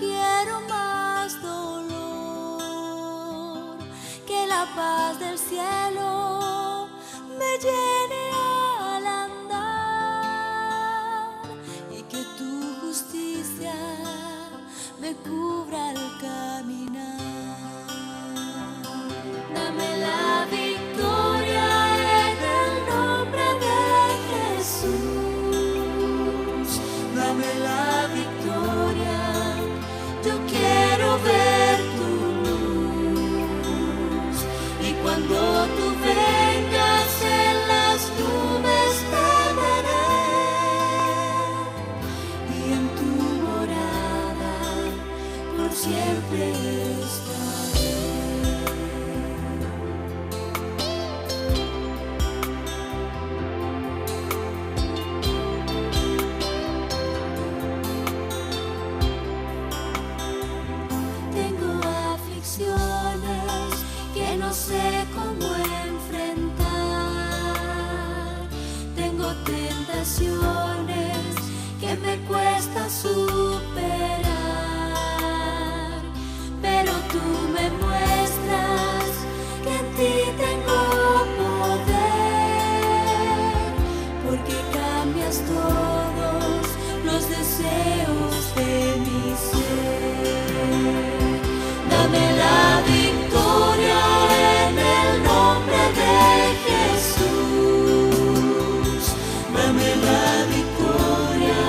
quiero más dolor, que la paz del cielo me llene al andar y que tu justicia me cubra al caminar. Dame la victoria en el nombre de Jesús. Dame la victoria, yo quiero ver tu luz. Y cuando tú vengas en las nubes te veré, y en tu morada por siempre estaré. Que no sé cómo enfrentar, tengo tentaciones que me cuesta superar, pero tú me muestras que en ti tengo poder, porque cambias todos los deseos de mi ser. Dame la victoria en el nombre de Jesús. Dame la victoria,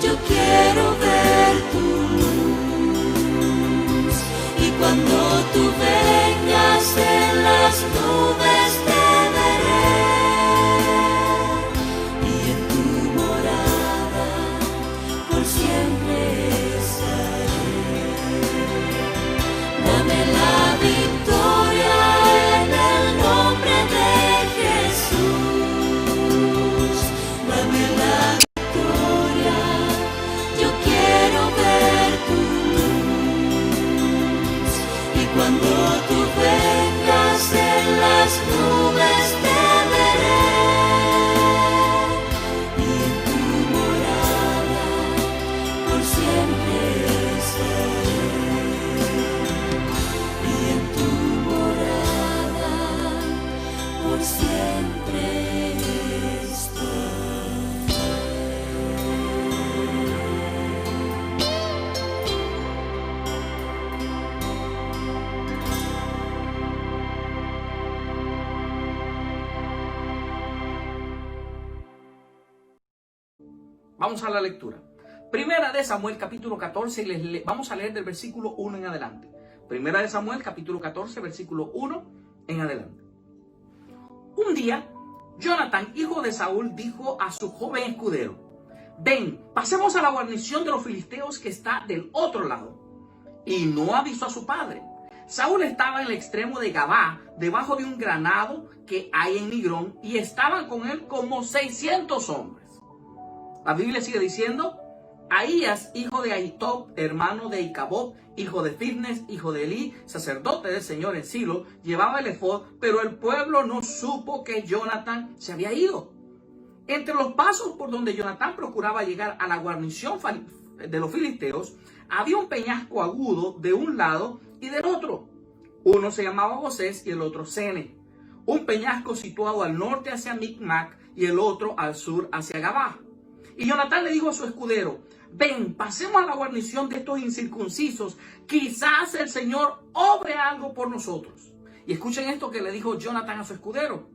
yo quiero ver tu luz. Y cuando tú vengas en las nubes te veré, y en tu morada por siempre estaré. Dame la victoria en el nombre de Jesús. Dame la victoria, yo quiero ver tu luz. Y cuando tú vengas en las nubes te veré, y en tu morada por siempre estaré. Siempre Vamos a la lectura. Primera de Samuel, capítulo 14, y vamos a leer del versículo 1 en adelante. Primera de Samuel, capítulo 14, versículo 1 en adelante. Un día, Jonatán, hijo de Saúl, dijo a su joven escudero: ven, pasemos a la guarnición de los filisteos que está del otro lado. Y no avisó a su padre. Saúl estaba en el extremo de Gabá, debajo de un granado que hay en Migrón, y estaban con él como 600 hombres. La Biblia sigue diciendo: Ahías, hijo de Ahitob, hermano de Icabob, hijo de Fitnes, hijo de Elí, sacerdote del Señor en Silo, llevaba el efod, pero el pueblo no supo que Jonatán se había ido. Entre los pasos por donde Jonatán procuraba llegar a la guarnición de los filisteos, había un peñasco agudo de un lado y del otro. Uno se llamaba Bosés y el otro Sene. Un peñasco situado al norte hacia Micmac y el otro al sur hacia Gabá. Y Jonatán le dijo a su escudero: ven, pasemos a la guarnición de estos incircuncisos, quizás el Señor obre algo por nosotros. Y escuchen esto que le dijo Jonatán a su escudero: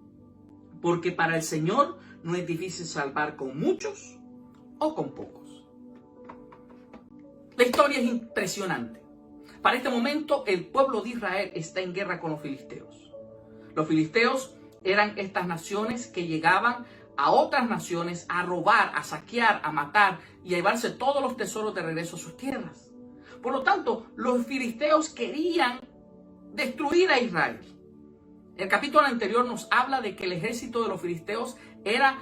porque para el Señor no es difícil salvar con muchos o con pocos. La historia es impresionante. Para este momento el pueblo de Israel está en guerra con los filisteos. Los filisteos eran estas naciones que llegaban a otras naciones a robar, a saquear, a matar y a llevarse todos los tesoros de regreso a sus tierras. Por lo tanto, los filisteos querían destruir a Israel. El capítulo anterior nos habla de que el ejército de los filisteos era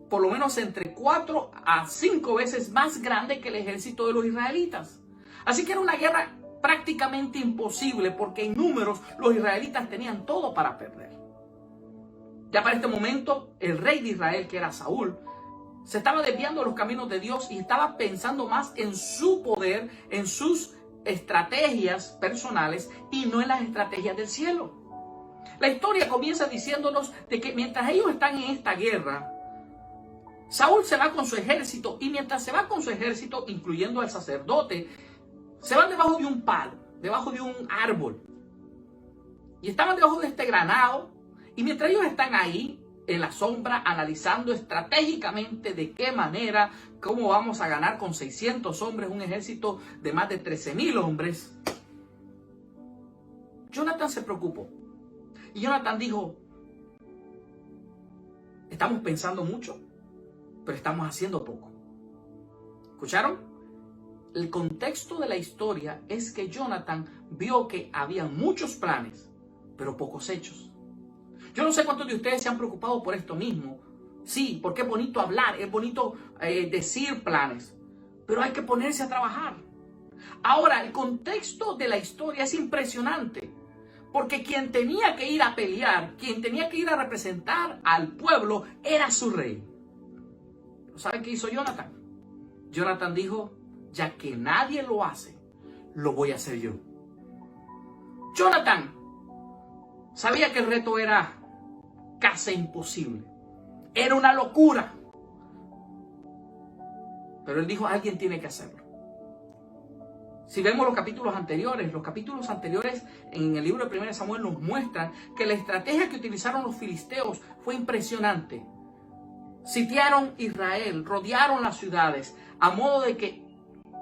por lo menos entre 4 a 5 veces más grande que el ejército de los israelitas. Así que era una guerra prácticamente imposible, porque en números los israelitas tenían todo para perder. Ya para este momento, el rey de Israel, que era Saúl, Se estaba desviando de los caminos de Dios y estaba pensando más en su poder, en sus estrategias personales y no en las estrategias del cielo. La historia comienza diciéndonos de que mientras ellos están en esta guerra, Saúl se va con su ejército y mientras se va con su ejército, incluyendo al sacerdote, se van debajo de un palo, debajo de un árbol. Y estaban debajo de este granado y mientras ellos están ahí, en la sombra, analizando estratégicamente de qué manera, cómo vamos a ganar con 600 hombres, un ejército de más de 13,000 hombres. Jonathan se preocupó. Y Jonathan dijo, estamos pensando mucho, pero estamos haciendo poco. ¿Escucharon? El contexto de la historia es que Jonathan vio que había muchos planes, pero pocos hechos. Yo no sé cuántos de ustedes se han preocupado por esto mismo. Sí, porque es bonito hablar, es bonito decir planes, pero hay que ponerse a trabajar. Ahora, el contexto de la historia es impresionante, porque quien tenía que ir a pelear, quien tenía que ir a representar al pueblo, era su rey. ¿Saben qué hizo Jonathan? Jonathan dijo, ya que nadie lo hace, lo voy a hacer yo. Jonathan sabía que el reto era casi imposible. Era una locura. Pero él dijo, alguien tiene que hacerlo. Si vemos los capítulos anteriores en el libro de 1 Samuel nos muestran que la estrategia que utilizaron los filisteos fue impresionante. Sitiaron Israel, rodearon las ciudades, a modo de que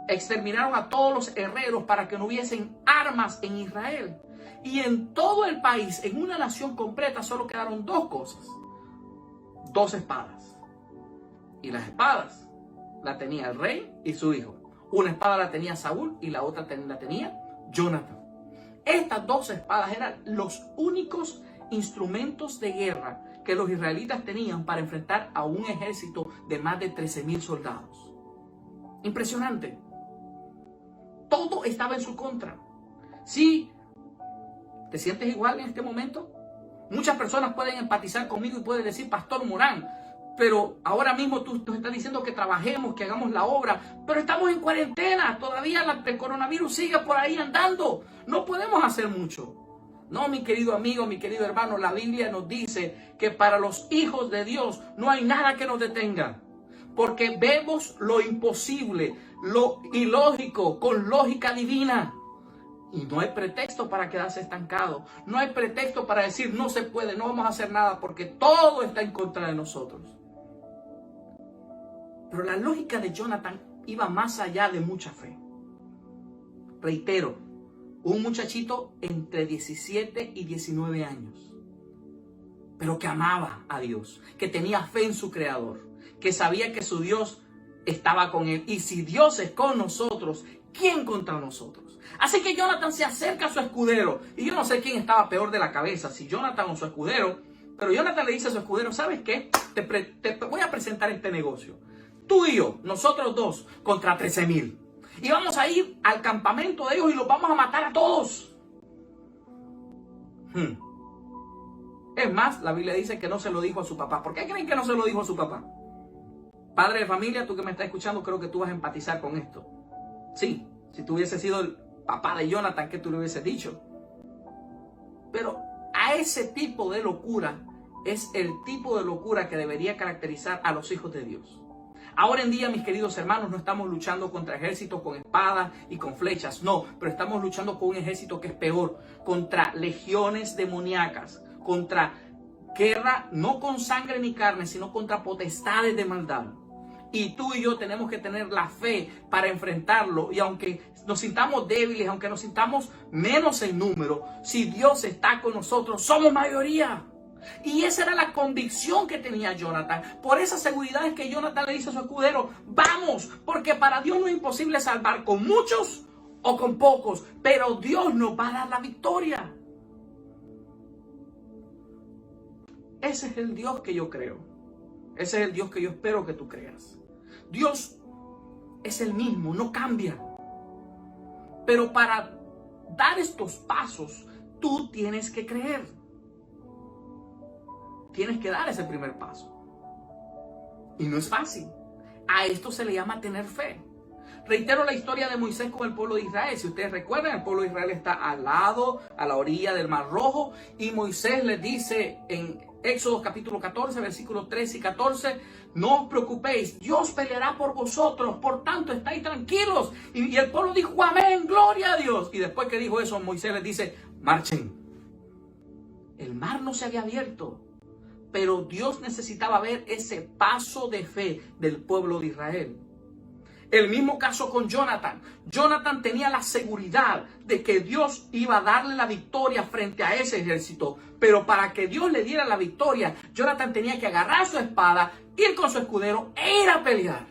exterminaron a todos los herreros para que no hubiesen armas en Israel. Y en todo el país, en una nación completa, solo quedaron dos cosas. 2 espadas. Y las espadas la tenía el rey y su hijo. Una espada la tenía Saúl y la otra la tenía Jonathan. Estas 2 espadas eran los únicos instrumentos de guerra que los israelitas tenían para enfrentar a un ejército de más de 13,000 soldados. Impresionante. Todo estaba en su contra. Sí. ¿Te sientes igual en este momento? Muchas personas pueden empatizar conmigo y pueden decir, Pastor Morán, pero ahora mismo tú nos estás diciendo que trabajemos, que hagamos la obra, pero estamos en cuarentena, todavía el coronavirus sigue por ahí andando, no podemos hacer mucho. No, mi querido amigo, mi querido hermano, la Biblia nos dice que para los hijos de Dios no hay nada que nos detenga, porque vemos lo imposible, lo ilógico, con lógica divina. Y no hay pretexto para quedarse estancado. No hay pretexto para decir no se puede, no vamos a hacer nada porque todo está en contra de nosotros. Pero la lógica de Jonathan iba más allá de mucha fe. Reitero, un muchachito entre 17 y 19 años, pero que amaba a Dios, que tenía fe en su Creador, que sabía que su Dios estaba con él. Y si Dios es con nosotros, ¿quién contra nosotros? Así que Jonathan se acerca a su escudero. Y yo no sé quién estaba peor de la cabeza, si Jonathan o su escudero. Pero Jonathan le dice a su escudero, ¿sabes qué? Te voy a presentar este negocio. Tú y yo, nosotros dos, contra 13,000. Y vamos a ir al campamento de ellos y los vamos a matar a todos. Es más, la Biblia dice que no se lo dijo a su papá. ¿Por qué creen que no se lo dijo a su papá? Padre de familia, tú que me estás escuchando, creo que tú vas a empatizar con esto. Sí, si tú hubieses sido el papá de Jonathan, ¿qué tú le hubieses dicho? Pero a ese tipo de locura es el tipo de locura que debería caracterizar a los hijos de Dios. Ahora en día, mis queridos hermanos, no estamos luchando contra ejércitos con espadas y con flechas, no, pero estamos luchando con un ejército que es peor, contra legiones demoníacas, contra guerra no con sangre ni carne, sino contra potestades de maldad. Y tú y yo tenemos que tener la fe para enfrentarlo. Y aunque nos sintamos débiles, aunque nos sintamos menos en número, si Dios está con nosotros, somos mayoría. Y esa era la convicción que tenía Jonathan. Por esa seguridad es que Jonathan le dice a su escudero, vamos, porque para Dios no es imposible salvar con muchos o con pocos, pero Dios nos va a dar la victoria. Ese es el Dios que yo creo. Ese es el Dios que yo espero que tú creas. Dios es el mismo, no cambia. Pero para dar estos pasos, tú tienes que creer. Tienes que dar ese primer paso. Y no es fácil. A esto se le llama tener fe. Reitero la historia de Moisés con el pueblo de Israel. Si ustedes recuerdan, el pueblo de Israel está al lado, a la orilla del Mar Rojo. Y Moisés les dice en Éxodo capítulo 14, versículos 13 y 14, no os preocupéis, Dios peleará por vosotros, por tanto estáis tranquilos. Y el pueblo dijo, amén, gloria a Dios. Y después que dijo eso, Moisés les dice, marchen. El mar no se había abierto, pero Dios necesitaba ver ese paso de fe del pueblo de Israel. El mismo caso con Jonathan. Jonathan tenía la seguridad de que Dios iba a darle la victoria frente a ese ejército. Pero para que Dios le diera la victoria, Jonathan tenía que agarrar su espada, ir con su escudero e ir a pelear.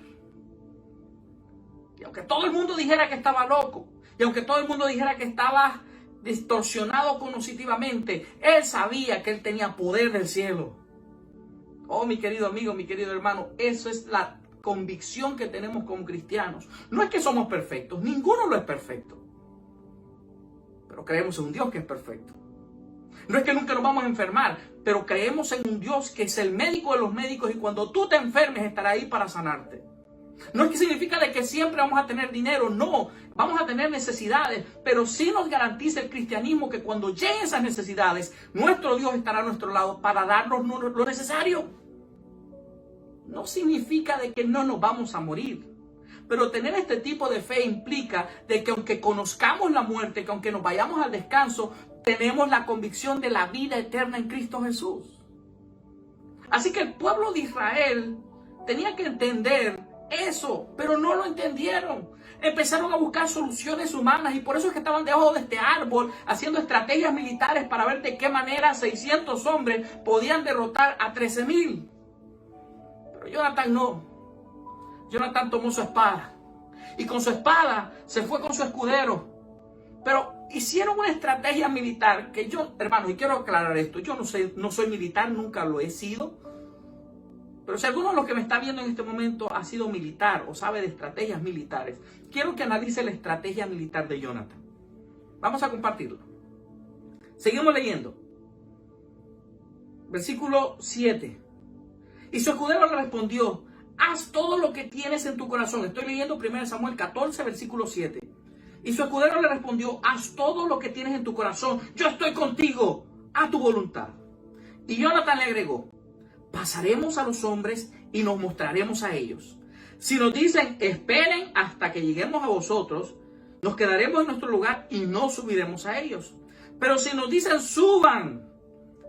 Y aunque todo el mundo dijera que estaba loco, y aunque todo el mundo dijera que estaba distorsionado cognitivamente, él sabía que él tenía poder del cielo. Oh, mi querido amigo, mi querido hermano, eso es la convicción que tenemos como cristianos. No es que somos perfectos, ninguno lo es perfecto, pero creemos en un Dios que es perfecto. No es que nunca nos vamos a enfermar, pero creemos en un Dios que es el médico de los médicos y cuando tú te enfermes estará ahí para sanarte. No es que significa de que siempre vamos a tener dinero, no, vamos a tener necesidades, pero sí nos garantiza el cristianismo que cuando lleguen esas necesidades, nuestro Dios estará a nuestro lado para darnos lo necesario. No significa de que no nos vamos a morir, pero tener este tipo de fe implica de que aunque conozcamos la muerte, que aunque nos vayamos al descanso, tenemos la convicción de la vida eterna en Cristo Jesús. Así que el pueblo de Israel tenía que entender eso, pero no lo entendieron. Empezaron a buscar soluciones humanas y por eso es que estaban debajo de este árbol haciendo estrategias militares para ver de qué manera 600 hombres podían derrotar a 13,000. Pero Jonathan no. Jonathan tomó su espada y con su espada se fue con su escudero. Pero hicieron una estrategia militar que yo, hermanos, y quiero aclarar esto, yo no soy militar, nunca lo he sido. Pero si alguno de los que me está viendo en este momento ha sido militar o sabe de estrategias militares, quiero que analice la estrategia militar de Jonathan. Vamos a compartirlo. Seguimos leyendo. Versículo 7. Y su escudero le respondió, haz todo lo que tienes en tu corazón. Estoy leyendo 1 Samuel 14, versículo 7. Y su escudero le respondió, haz todo lo que tienes en tu corazón. Yo estoy contigo, a tu voluntad. Y Jonathan le agregó, pasaremos a los hombres y nos mostraremos a ellos. Si nos dicen, esperen hasta que lleguemos a vosotros, nos quedaremos en nuestro lugar y no subiremos a ellos. Pero si nos dicen, suban,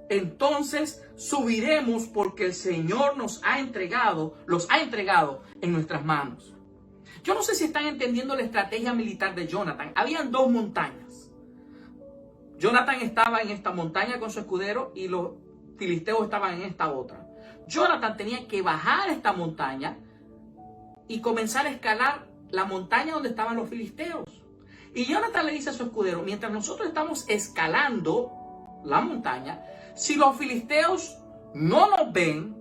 entonces subiremos porque el Señor los ha entregado en nuestras manos. Yo no sé si están entendiendo la estrategia militar de Jonathan. Habían dos montañas. Jonathan estaba en esta montaña con su escudero y los filisteos estaban en esta otra. Jonathan tenía que bajar esta montaña y comenzar a escalar la montaña donde estaban los filisteos. Y Jonathan le dice a su escudero, mientras nosotros estamos escalando la montaña, si los filisteos no nos ven,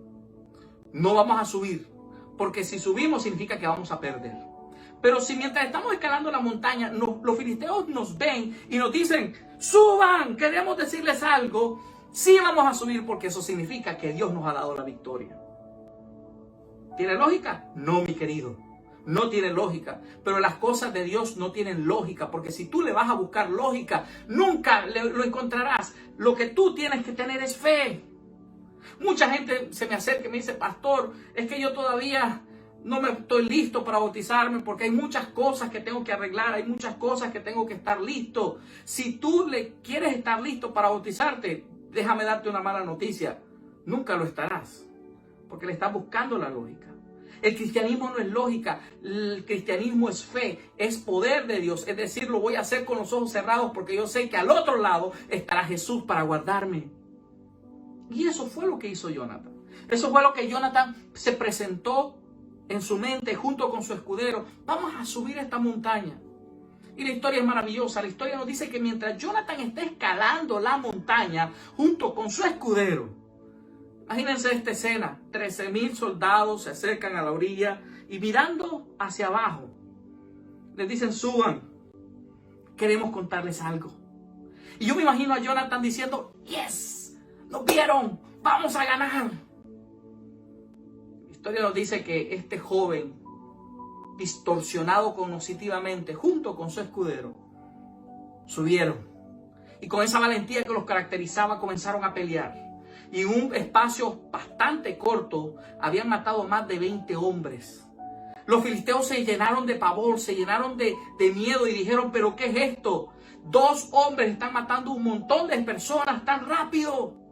no vamos a subir. Porque si subimos significa que vamos a perder. Pero si mientras estamos escalando la montaña, los filisteos nos ven y nos dicen, suban, queremos decirles algo, sí vamos a subir porque eso significa que Dios nos ha dado la victoria. ¿Tiene lógica? No, mi querido. No tiene lógica. Pero las cosas de Dios no tienen lógica. Porque si tú le vas a buscar lógica, nunca lo encontrarás. Lo que tú tienes que tener es fe. Mucha gente se me acerca y me dice, pastor, es que yo todavía no me estoy listo para bautizarme porque hay muchas cosas que tengo que arreglar, hay muchas cosas que tengo que estar listo. Si tú quieres estar listo para bautizarte, déjame darte una mala noticia. Nunca lo estarás, porque le estás buscando la lógica. El cristianismo no es lógica, el cristianismo es fe, es poder de Dios. Es decir, lo voy a hacer con los ojos cerrados porque yo sé que al otro lado estará Jesús para guardarme. Y eso fue lo que hizo Jonathan. Eso fue lo que Jonathan se presentó en su mente junto con su escudero. Vamos a subir esta montaña. Y la historia es maravillosa. La historia nos dice que mientras Jonathan está escalando la montaña junto con su escudero, imagínense esta escena, 13,000 soldados se acercan a la orilla y mirando hacia abajo, les dicen, suban, queremos contarles algo. Y yo me imagino a Jonathan diciendo, yes, nos vieron, vamos a ganar. historia nos dice que este joven, distorsionado cognitivamente, junto con su escudero, subieron. Y con esa valentía que los caracterizaba, comenzaron a pelear. Y en un espacio bastante corto, habían matado más de 20 hombres. Los filisteos se llenaron de pavor, se llenaron de miedo y dijeron, ¿pero qué es esto? 2 hombres están matando un montón de personas tan rápido.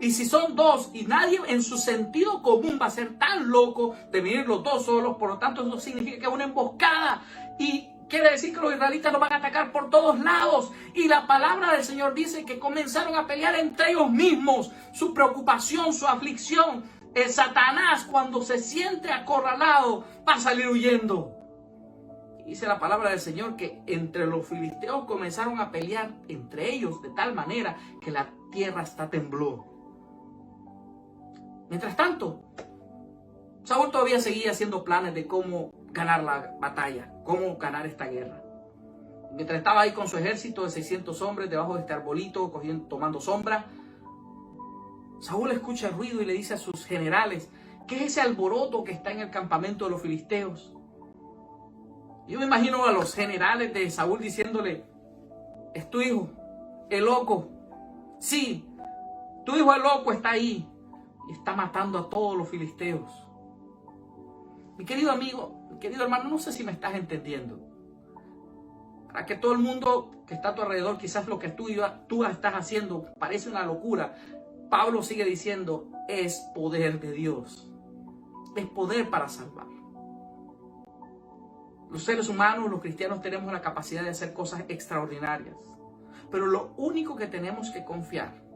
Y si son 2 y nadie en su sentido común va a ser tan loco de venir los 2 solos, por lo tanto eso significa que es una emboscada. Y quiere decir que los israelitas nos van a atacar por todos lados. Y la palabra del Señor dice que comenzaron a pelear entre ellos mismos. Su preocupación, su aflicción. El Satanás, cuando se siente acorralado, va a salir huyendo. Dice la palabra del Señor que entre los filisteos comenzaron a pelear entre ellos de tal manera que la tierra hasta tembló. Mientras tanto, Saúl todavía seguía haciendo planes de cómo ganar la batalla, cómo ganar esta guerra. Mientras estaba ahí con su ejército de 600 hombres debajo de este arbolito, tomando sombra, Saúl escucha el ruido y le dice a sus generales, ¿qué es ese alboroto que está en el campamento de los filisteos? Yo me imagino a los generales de Saúl diciéndole, es tu hijo, el loco. Sí, tu hijo el loco está ahí y está matando a todos los filisteos. Mi querido amigo, mi querido hermano, no sé si me estás entendiendo. Para que todo el mundo que está a tu alrededor, quizás lo que tú estás haciendo parece una locura. Pablo sigue diciendo, es poder de Dios. Es poder para salvar. Los seres humanos, los cristianos, tenemos la capacidad de hacer cosas extraordinarias. Pero lo único que tenemos que confiar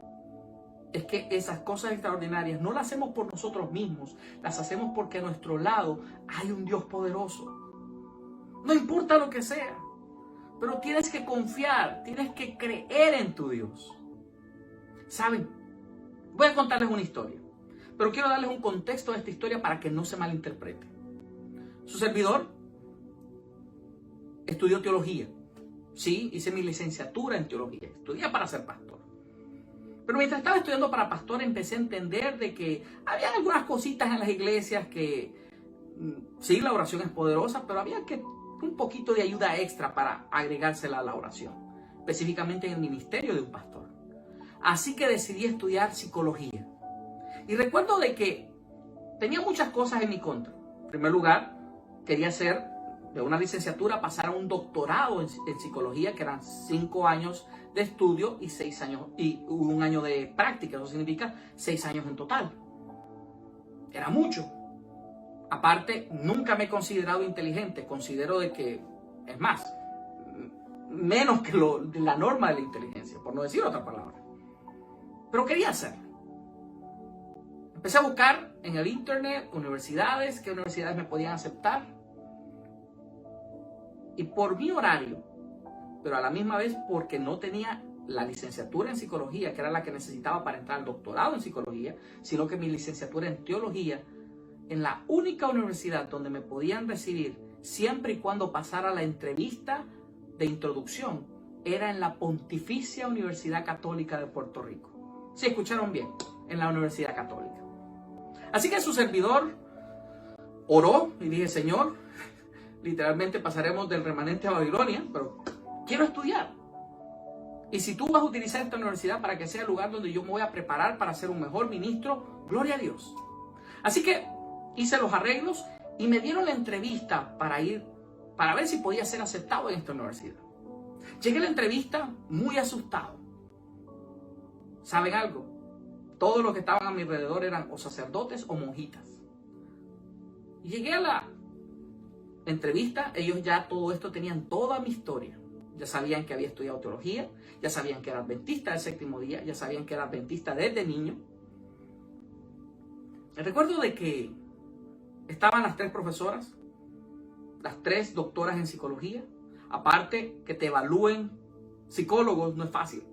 es que esas cosas extraordinarias no las hacemos por nosotros mismos, las hacemos porque a nuestro lado hay un Dios poderoso. No importa lo que sea, pero tienes que confiar, tienes que creer en tu Dios. ¿Saben? Voy a contarles una historia, pero quiero darles un contexto de esta historia para que no se malinterprete. Su servidor estudió teología. Sí, hice mi licenciatura en teología, estudié para ser pastor. Pero mientras estaba estudiando para pastor empecé a entender de que había algunas cositas en las iglesias que sí, la oración es poderosa, pero había que un poquito de ayuda extra para agregársela a la oración, específicamente en el ministerio de un pastor. Así que decidí estudiar psicología. Y recuerdo de que tenía muchas cosas en mi contra. En primer lugar, quería hacer de una licenciatura pasar a un doctorado en psicología, que eran 5 años de estudio y 6 años y 1 año de práctica. Eso significa 6 años en total. Era mucho. Aparte, nunca me he considerado inteligente. Considero de que, es más, menos que la norma de la inteligencia, por no decir otra palabra. Pero quería hacerlo. Empecé a buscar en el internet universidades, qué universidades me podían aceptar. Y por mi horario, pero a la misma vez porque no tenía la licenciatura en psicología, que era la que necesitaba para entrar al doctorado en psicología, sino que mi licenciatura en teología, en la única universidad donde me podían recibir siempre y cuando pasara la entrevista de introducción, era en la Pontificia Universidad Católica de Puerto Rico. Sí, escucharon bien, en la Universidad Católica. Así que su servidor oró y dije, Señor, literalmente pasaremos del remanente a Babilonia, pero quiero estudiar. Y si tú vas a utilizar esta universidad para que sea el lugar donde yo me voy a preparar para ser un mejor ministro, gloria a Dios. Así que hice los arreglos y me dieron la entrevista para ver si podía ser aceptado en esta universidad. Llegué a la entrevista muy asustado. ¿Saben algo? Todos los que estaban a mi alrededor eran o sacerdotes o monjitas. Y llegué a la entrevista, ellos ya todo esto tenían toda mi historia. Ya sabían que había estudiado teología, ya sabían que era adventista del 7º día, ya sabían que era adventista desde niño. Recuerdo de que estaban las 3 profesoras, las 3 doctoras en psicología. Aparte, que te evalúen psicólogos no es fácil.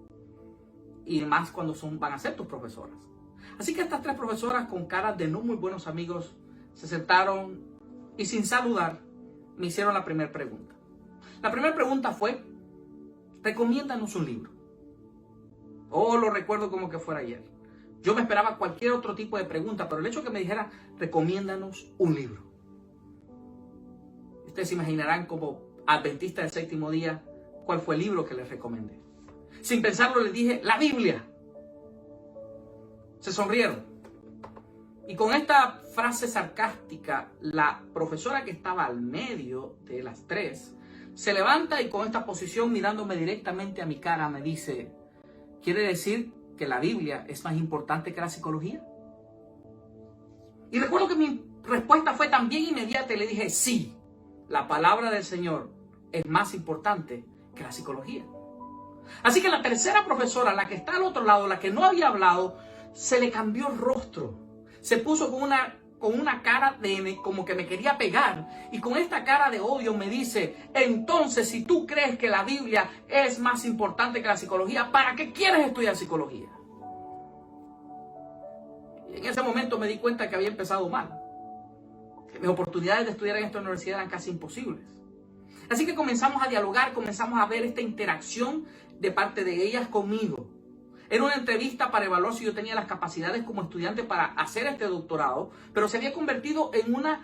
Y más cuando van a ser tus profesoras. Así que estas 3 profesoras con caras de no muy buenos amigos se sentaron y sin saludar me hicieron la primera pregunta. La primera pregunta fue, recomiéndanos un libro. Oh, lo recuerdo como que fuera ayer. Yo me esperaba cualquier otro tipo de pregunta, pero el hecho que me dijera, recomiéndanos un libro. Ustedes se imaginarán como adventista del séptimo día, cuál fue el libro que les recomendé. Sin pensarlo les dije, la Biblia. Se sonrieron. Y con esta frase sarcástica, la profesora que estaba al medio de las tres, se levanta y con esta posición mirándome directamente a mi cara me dice, ¿quiere decir que la Biblia es más importante que la psicología? Y recuerdo que mi respuesta fue también inmediata y le dije, sí, la palabra del Señor es más importante que la psicología. Así que la tercera profesora, la que está al otro lado, la que no había hablado, se le cambió el rostro. Se puso con una cara como que me quería pegar. Y con esta cara de odio me dice, entonces si tú crees que la Biblia es más importante que la psicología, ¿para qué quieres estudiar psicología? Y en ese momento me di cuenta que había empezado mal. Que mis oportunidades de estudiar en esta universidad eran casi imposibles. Así que comenzamos a dialogar, comenzamos a ver esta interacción de parte de ellas conmigo. Era una entrevista para evaluar si yo tenía las capacidades como estudiante para hacer este doctorado, pero se había convertido en una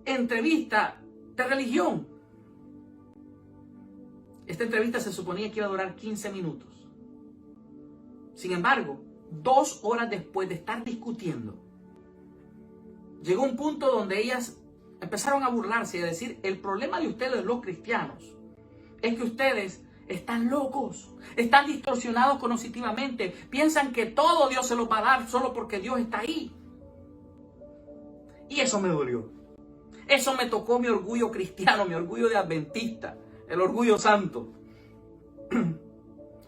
entrevista de religión. Esta entrevista se suponía que iba a durar 15 minutos. Sin embargo, 2 horas después de estar discutiendo, llegó un punto donde ellas empezaron a burlarse y a decir, el problema de ustedes los cristianos es que ustedes están locos, están distorsionados cognitivamente, piensan que todo Dios se los va a dar solo porque Dios está ahí. Y eso me dolió. Eso me tocó mi orgullo cristiano, mi orgullo de adventista, el orgullo santo.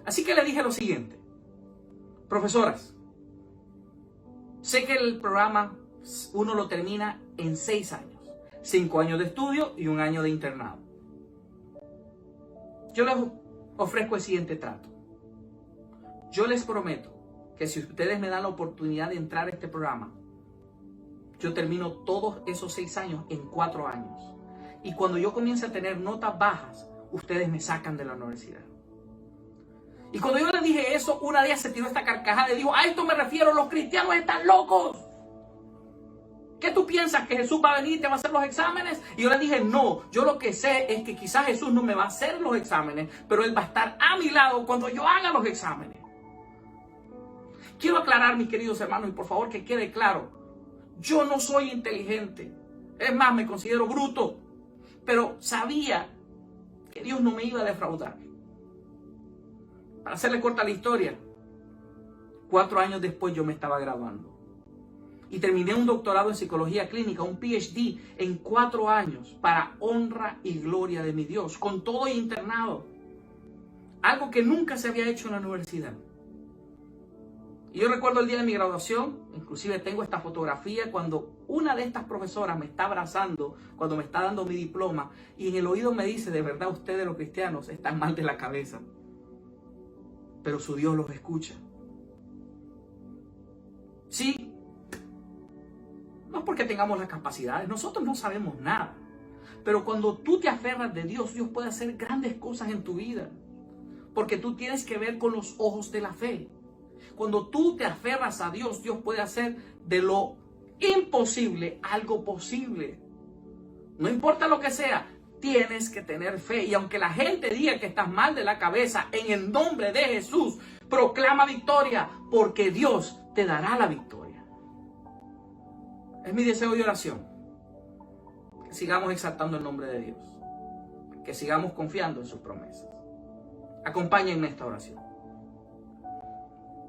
Así que le dije lo siguiente, profesoras, sé que el programa uno lo termina en 6 años, 5 años de estudio y 1 año de internado. Yo les ofrezco el siguiente trato. Yo les prometo que si ustedes me dan la oportunidad de entrar a este programa, yo termino todos esos 6 años en 4 años. Y cuando yo comience a tener notas bajas, ustedes me sacan de la universidad. Y cuando yo les dije eso, una de ellas se tiró esta carcajada y dijo, a esto me refiero, los cristianos están locos. ¿Qué tú piensas? ¿Que Jesús va a venir y te va a hacer los exámenes? Y yo le dije, no, yo lo que sé es que quizás Jesús no me va a hacer los exámenes, pero Él va a estar a mi lado cuando yo haga los exámenes. Quiero aclarar, mis queridos hermanos, y por favor que quede claro, yo no soy inteligente. Es más, me considero bruto, pero sabía que Dios no me iba a defraudar. Para hacerle corta la historia, 4 años después yo me estaba graduando. Y terminé un doctorado en psicología clínica, un PhD en 4 años, para honra y gloria de mi Dios, con todo internado. Algo que nunca se había hecho en la universidad. Y yo recuerdo el día de mi graduación, inclusive tengo esta fotografía, cuando una de estas profesoras me está abrazando, cuando me está dando mi diploma, y en el oído me dice, de verdad ustedes los cristianos están mal de la cabeza, pero su Dios los escucha. Sí. No es porque tengamos las capacidades, nosotros no sabemos nada. Pero cuando tú te aferras de Dios, Dios puede hacer grandes cosas en tu vida. Porque tú tienes que ver con los ojos de la fe. Cuando tú te aferras a Dios, Dios puede hacer de lo imposible algo posible. No importa lo que sea, tienes que tener fe. Y aunque la gente diga que estás mal de la cabeza, en el nombre de Jesús, proclama victoria, porque Dios te dará la victoria. Es mi deseo y oración que sigamos exaltando el nombre de Dios, que sigamos confiando en sus promesas. Acompáñenme en esta oración.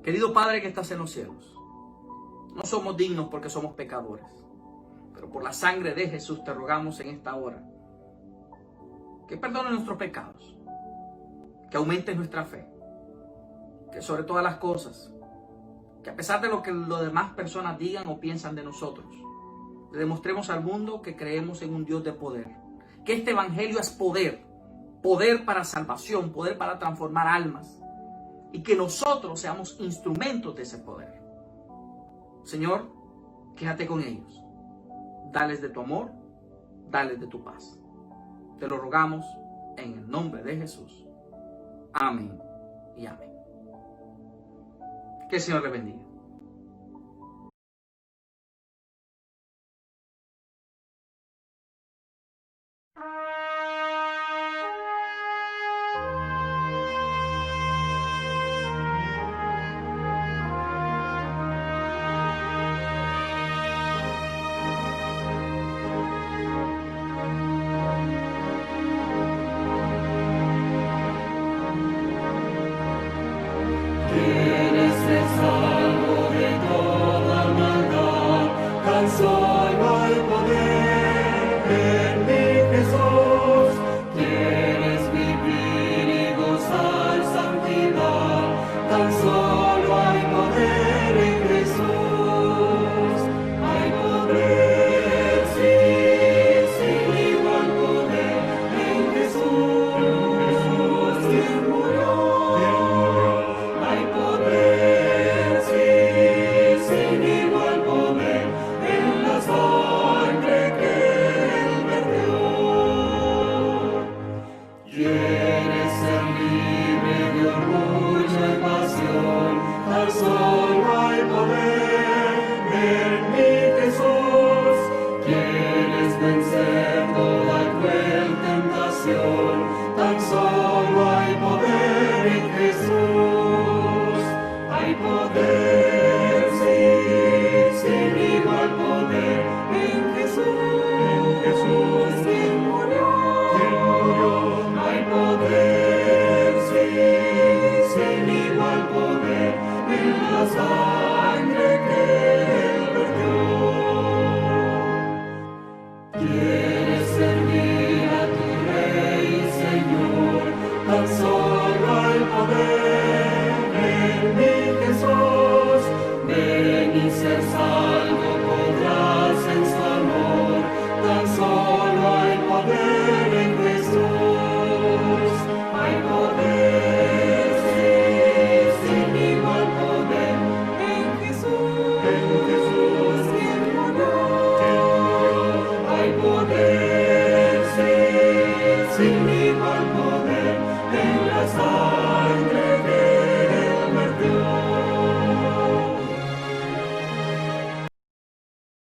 Querido Padre que estás en los cielos, no somos dignos porque somos pecadores, pero por la sangre de Jesús te rogamos en esta hora que perdones nuestros pecados, que aumentes nuestra fe, que sobre todas las cosas, que a pesar de lo que las demás personas digan o piensan de nosotros, le demostremos al mundo que creemos en un Dios de poder, que este evangelio es poder, poder para salvación, poder para transformar almas, y que nosotros seamos instrumentos de ese poder. Señor, quédate con ellos, dales de tu amor, dales de tu paz. Te lo rogamos en el nombre de Jesús. Amén y amén. Que el Señor le bendiga. poder.